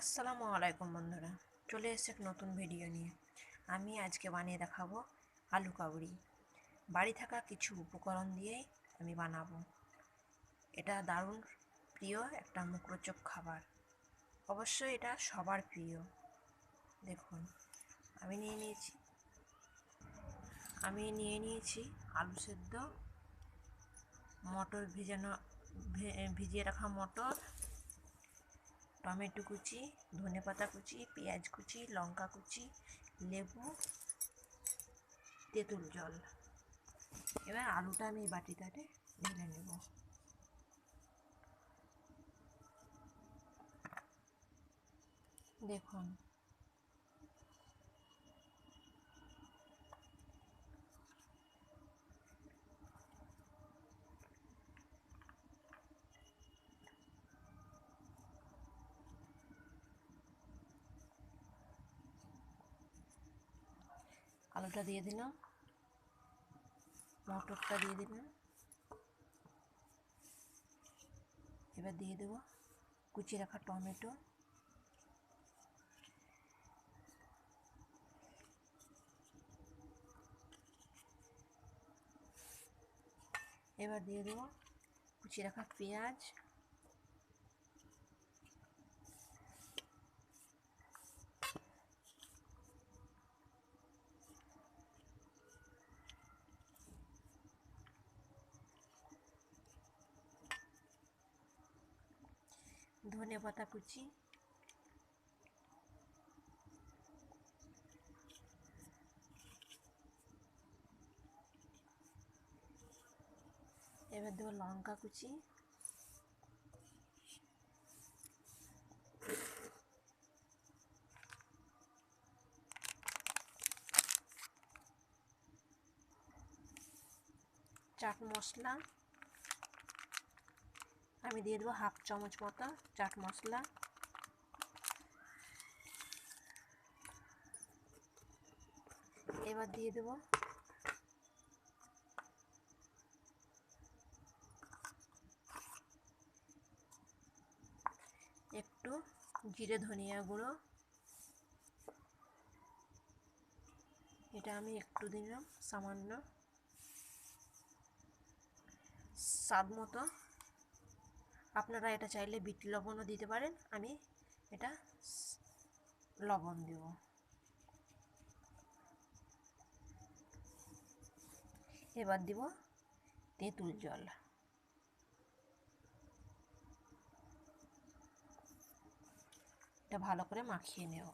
আসসালামু আলাইকুম বন্ধুরা, চলে এসেছে এক নতুন ভিডিও নিয়ে। আমি আজকে বানিয়ে দেখাবো আলু কাবড়ি। বাড়ি থাকা কিছু উপকরণ দিয়েই আমি বানাবো। এটা দারুণ প্রিয় একটা মুখরোচক খাবার। অবশ্যই এটা সবার প্রিয়। দেখুন, আমি নিয়ে নিয়েছি আলু সেদ্ধ, মটর ভিজিয়ে রাখা মটর, টমেটো কুচি, ধনেপাতা কুচি, পেঁয়াজ কুচি, লঙ্কা কুচি, লেবু, তেঁতুল জল। এবার আলুটা আমি বাটিটাতে ঢেলে নেব। দেখুন, আলুটা দিয়ে দিলাম, মটরটা দিয়ে দিলাম। এবার দিয়ে দেবো কুচিয়ে রাখা টমেটো, এবার দিয়ে দেবো কুচিয়ে রাখা পেঁয়াজ, ধনেপাতা কুচি, এবার দেবো লঙ্কা কুচি, চাট মশলা, আমি দিয়ে দেবো হাফ চামচ মতো চাট মশলা। এবার দিয়ে দেবো একটু জিরে ধনিয়া গুঁড়ো, এটা আমি একটু দিলাম সামান্য, স্বাদ মতো। আপনারা এটা চাইলে বিট লবণও দিতে পারেন, আমি এটা লবণ দেব। এবার দিব তেঁতুল জল। এটা ভালো করে মাখিয়ে নেব।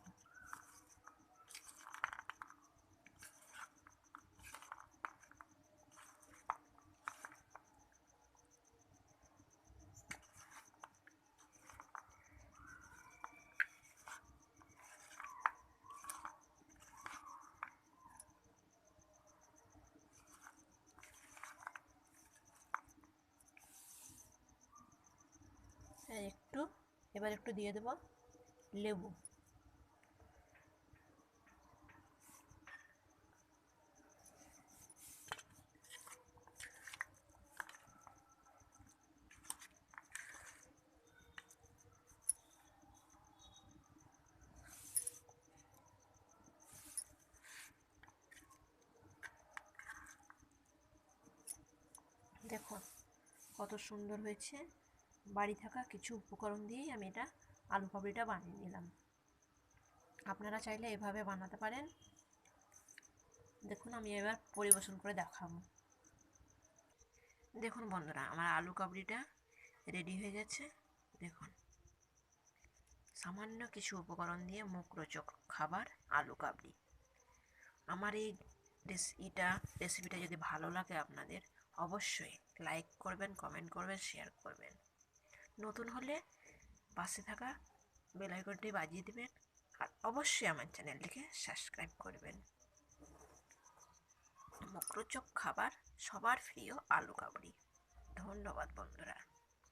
এবার একটু দিয়ে দেব লেবু। দেখুন কত সুন্দর হয়েছে। বাড়ি থাকা কিছু উপকরণ দিয়েই আমি এটা আলু কাবলিটা বানিয়ে নিলাম। আপনারা চাইলে এভাবে বানাতে পারেন। দেখুন, আমি এবার পরিবেশন করে দেখাবো। দেখুন বন্ধুরা, আমার আলু কাবলিটা রেডি হয়ে গেছে। দেখুন, সামান্য কিছু উপকরণ দিয়ে মুখরোচক খাবার আলু কাবলি। আমার এই রেসিপিটা যদি ভালো লাগে আপনাদের, অবশ্যই লাইক করবেন, কমেন্ট করবেন, শেয়ার করবেন। নতুন হলে পাশে থাকা বেল আইকনটি বাজিয়ে দেবেন, আর অবশ্যই আমার চ্যানেলটিকে সাবস্ক্রাইব করবেন। মুখরোচক খাবার, সবার প্রিয় আলু কাবলি। ধন্যবাদ বন্ধুরা।